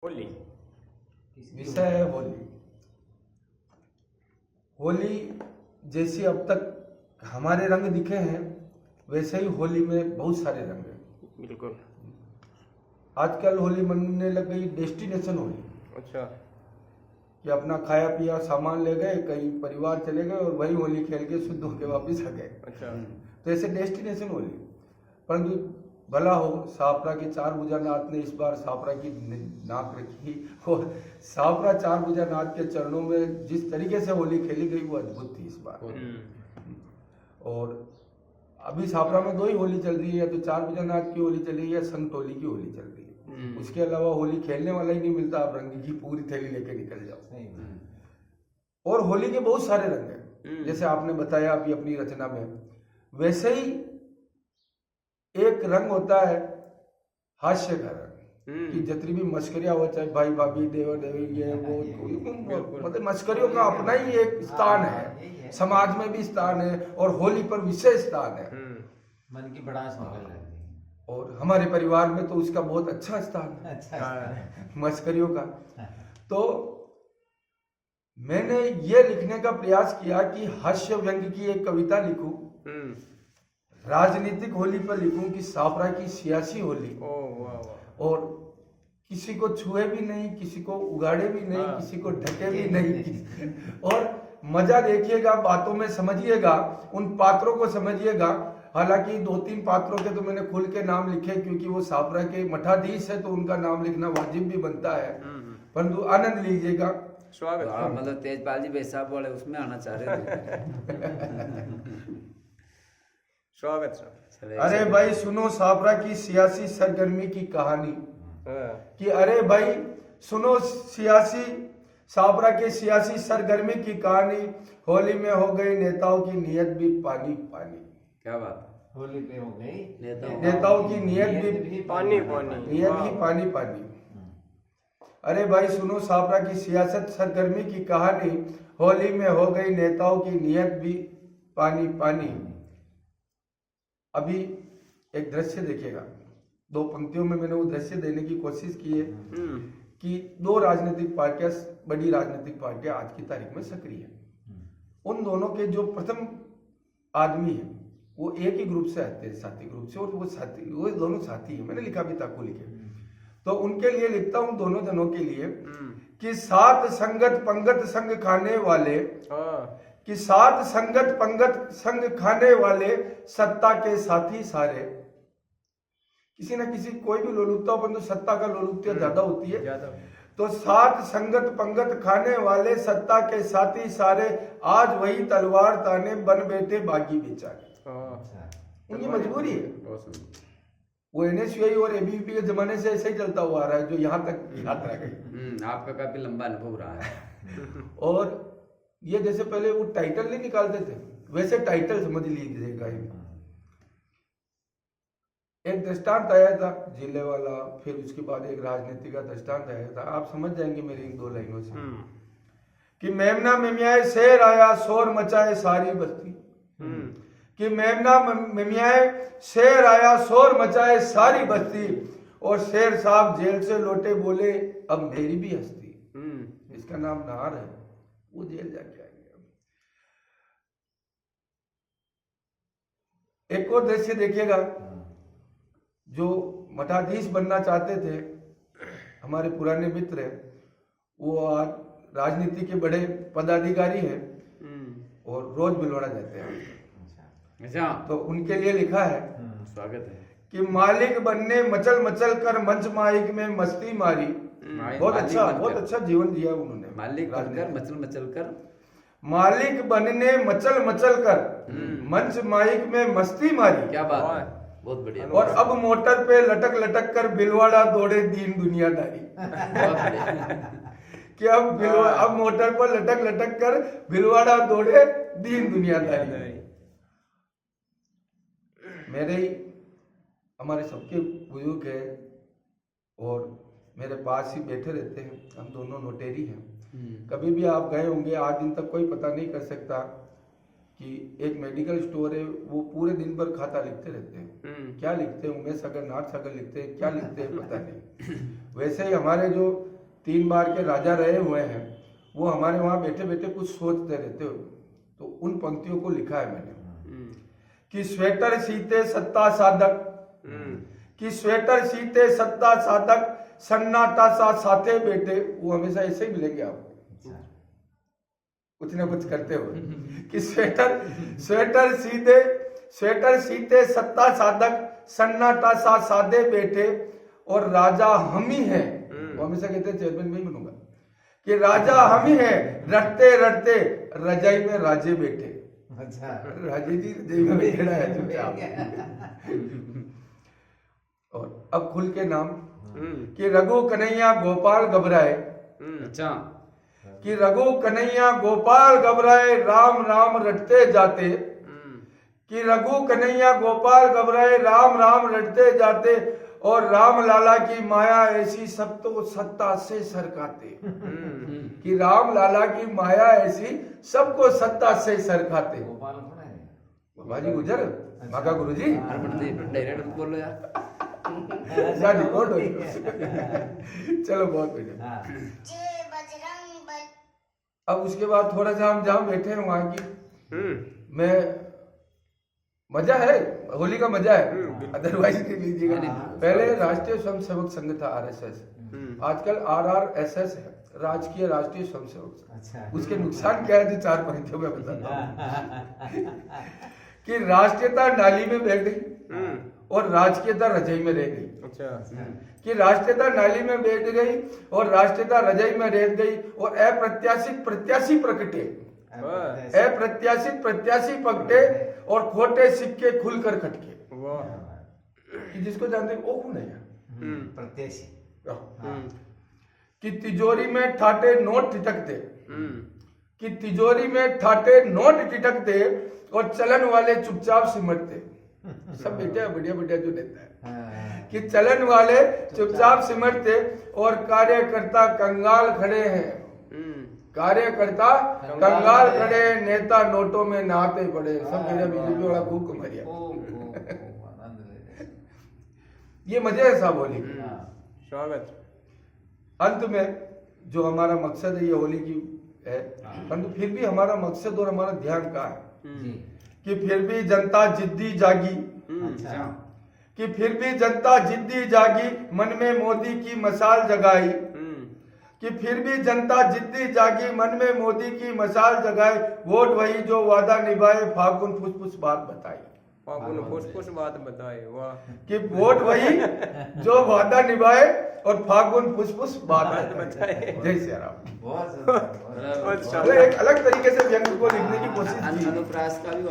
होली विषय है होली। होली जैसी अब तक हमारे रंग दिखे हैं वैसे ही होली में बहुत सारे रंग हैं। बिल्कुल। आजकल होली मनने लग गई डेस्टिनेशन होली, अच्छा। कि अपना खाया पिया सामान ले गए, कहीं परिवार चले गए और वही होली खेल के शुद्ध होके वापस आ गए। अच्छा। तो ऐसे डेस्टिनेशन होली। परंतु भला हो, साफरा की चार भुजा नाथ ने इस बार साफरा की नाक रखी और साफरा चार भुजा नाथ के चरणों में जिस तरीके से होली खेली गई वो अद्भुत थी इस बार। और अभी साफरा में दो ही होली चल रही है, या तो चार भुजा नाथ की होली चल रही है या संग टोली की होली चल रही है। उसके अलावा होली खेलने वाला ही नहीं मिलता, आप रंग की पूरी थैली लेके निकल जाओ। और होली के बहुत सारे रंग हैं, जैसे आपने बताया अभी अपनी रचना में, वैसे ही एक रंग होता है हास्य का रंग, कि जितनी भी मस्करियां हो, चाहे भाई भाभी देवर देवी ये वो, मतलब मस्करियों का अपना ही एक स्थान है, समाज में भी स्थान है और होली पर विशेष स्थान है। मन की बड़ा निकल जाती है। और हमारे परिवार में तो उसका बहुत अच्छा स्थान है, अच्छा मस्करियों का। तो मैंने ये लिखने का प्रयास किया कि हास्य व्यंग की एक कविता लिखूं, राजनीतिक होली पर लिखूं कि साफरा की सियासी होली, और किसी को छुए भी नहीं, किसी को उगाड़े भी नहीं, किसी को ढके भी नहीं। और मजा देखिएगा, बातों में समझिएगा, उन पात्रों को समझिएगा। हालांकि दो तीन पात्रों के तो मैंने खुल के नाम लिखे, क्योंकि वो साफरा के मठाधीश है तो उनका नाम लिखना वाजिब भी बनता है, परंतु आनंद लीजिएगा। स्वागत। मतलब तेजपाल जी बेसाब बोले उसमें आना चाह रहे थे। स्वागत सर। अरे भाई सुनो साफरा की सियासी सरगर्मी की कहानी, कि अरे भाई सुनो सियासी साफरा के सियासी सरगर्मी की कहानी, होली में हो गई नेताओं की नीयत भी पानी पानी। क्या बात, होली पे हो गई नेताओं की नीयत भी पानी पानी, नीयत ही पानी पानी। अरे भाई सुनो साफरा की सियासत सरगर्मी की कहानी, होली में हो गई नेताओं की नीयत भी पानी पानी। अभी एक दृश्य देखिएगा, दो पंक्तियों में मैंने वो दृश्य देने की कोशिश की है कि दो राजनीतिक पार्टियां, बड़ी राजनीतिक पार्टियां आज की तारीख में सक्रिय हैं। उन दोनों के जो प्रथम आदमी है वो एक ही ग्रुप से आते हैं, साथी ग्रुप से, और वो दोनों साथी है। मैंने लिखा भी था को लिखे, तो उनके लिए लिखता हूं, दोनों जनों के लिए, कि सात संगत पंगत संग खाने वाले, कि सात संगत पंगत संग खाने वाले, सत्ता के साथी सारे। किसी ना किसी कोई भी लोलुपता हो, परंतु सत्ता का लोलुपता ज्यादा होती है। तो सात संगत पंगत खाने वाले, सत्ता के साथी सारे, आज वही तलवार ताने बन बैठे बागी बेचारे। उनकी मजबूरी है। वो एनएसयूआई और एबीवीपी के जमाने से ऐसे ही चलता हुआ आ रहा है, जो यहाँ तक यात्रा गई। आपका काफी लंबा अनुभव रहा है। और ये जैसे पहले वो टाइटल नहीं निकालते थे, वैसे टाइटल समझ लीजिएगा। एक दृष्टांत आया था जिले वाला, फिर उसके बाद एक राजनीति का दृष्टांत आया था। आप समझ जाएंगे मेरी इन दो लाइनों से, कि मेमना मेमियाए शेर आया, शोर मचाए सारी बस्ती। कि मेमना मेमियाए शेर आया, शोर मचाए सारी बस्ती, और शेर साहब जेल से लौटे बोले अब मेरी भी हस्ती। इसका नाम नार है, वो जेल जाके आएंगे। एक और दृश्य देखिएगा, जो मठाधीश बनना चाहते थे हमारे पुराने मित्र, वो आज राजनीति के बड़े पदाधिकारी हैं और रोज भिलवाड़ा जाते हैं। अच्छा, तो उनके लिए लिखा है, स्वागत है, कि मालिक बनने मचल मचल कर मंच माइक में मस्ती मारी। बहुत अच्छा जीवन जिया उन्होंने। मालिक बनकर मचल मचल कर, मालिक बनने मचल मचल कर मंच माइक में मस्ती मारी। क्या बात है, बहुत बढ़िया। और अब मोटर पे लटक लटक कर भिलवाड़ा दौड़े दीन दुनियादारी। बहुत बढ़िया। कि अब मोटर पर लटक लटक कर भिलवाड़ा दौड़े दीन दुनियादारी। मेरे ही हमारे सबके बुजुर्ग है और मेरे पास ही बैठे रहते हैं, हम दोनों नोटेरी हैं। कभी भी आप गए होंगे, आज दिन तक कोई पता नहीं कर सकता कि एक मेडिकल स्टोर है, वो पूरे दिन भर खाता लिखते रहते हैं। क्या लिखते हैं, उमेश सागर नाथ सागर लिखते हैं, क्या लिखते हैं पता नहीं। वैसे ही हमारे जो 3 बार के राजा रहे हुए हैं, वो हमारे वहां बैठे बैठे कुछ सोचते रहते हो, तो उन पंक्तियों को लिखा है मैंने कि स्वेटर सीते सत्ता साधक, कि स्वेटर सीते सत्ता साधक, सन्नाटा सा साथे बैठे। वो हमेशा ऐसे ही मिलेंगे आपको, कुछ ना कुछ करते हो कि स्वेटर सीते सत्ता साधक, सन्नाटा सा साधे बैठे, और राजा हम ही हैं। वो हमेशा कहते हैं चेयरमैन में ही बनूंगा कि राजा हम ही हैं, रटते रटते रजाई में राजे बैठे। अच्छा राजे जी रजाई में बैठा है चुपचाप। और अब खुल के नाम कि रघु कन्हैया गोपाल घबराए, अच्छा कि रघु कन्हैया गोपाल घबराए, राम राम रटते जाते, कि रघु कन्हैया गोपाल घबराए, राम राम रटते जाते, और राम लाला की माया ऐसी सब तो सत्ता से सरकाते। कि राम लाला की माया ऐसी सबको सत्ता से सरकाते। गोपाल कौन है? बाबा जी गुजर माका गुरु जी डायरेक्ट बोलो यार। रिपोर्ट हो चलो बहुत बढ़िया। हाँ। अब उसके बाद थोड़ा सा हम जहाँ बैठे हैं वहां की मैं मजा है, होली का मजा है, अदरवाइज नहीं लीजिएगा। पहले राष्ट्रीय स्वयंसेवक संघ था आरएसएस, आजकल आरआरएसएस है, राजकीय राष्ट्रीय स्वयंसेवक संघ। अच्छा। उसके नुकसान क्या है, 4 पंक्तियों में बताता हूँ कि राष्ट्रीयता नाली में बह गई और राजकीयता रजाई में रह गई। अच्छा कि राष्ट्रीयता नाली में बैठ गई और राष्ट्रीयता रजाई में रह गई, और अप्रत्याशित प्रत्याशी प्रकटे, अप्रत्याशित प्रत्याशी पकटे, और खोटे सिक्के खुलकर खटके। वाह कि जिसको जानते हैं वो कौन है यार? प्रत्याशी। कि तिजोरी में ठाटे नोट ठिठकते, कि तिजोरी में ठाटे नोट ठिठकते, और चलन वाले चुपचाप सिमटते। सब बेटे बढ़िया बढ़िया जो नेता है कि चलन वाले चुपचाप सिमटते, और कार्यकर्ता कंगाल खड़े हैं, कार्यकर्ता कंगाल खड़े, नेता नोटों में नहाते पड़े। सब मेरा बीजेपी वाला खूब कमरिया। ये मजे है साहब होली की। स्वागत। अंत में जो हमारा मकसद है ये होली की है, परंतु फिर भी हमारा मकसद और हमारा ध्यान कहाँ है कि फिर भी जनता जिद्दी जागी, अच्छा। कि फिर भी जनता जिद्दी जागी, मन में मोदी की मसाल जगाई, कि फिर भी जनता जिद्दी जागी, मन में मोदी की मसाल जगाई, वोट वही जो वादा निभाए, फागुन फुसफुस बात बताई। फागुन फुसफुस बात बताए। वाह कि वोट वही जो वादा निभाए और फागुन फुसफुस बात बताए। जय श्री राम। बहुत सुंदर, बहुत अच्छा। एक अलग तरीके से व्यंग को लिखने की कोशिश की। अनुप्रास का भी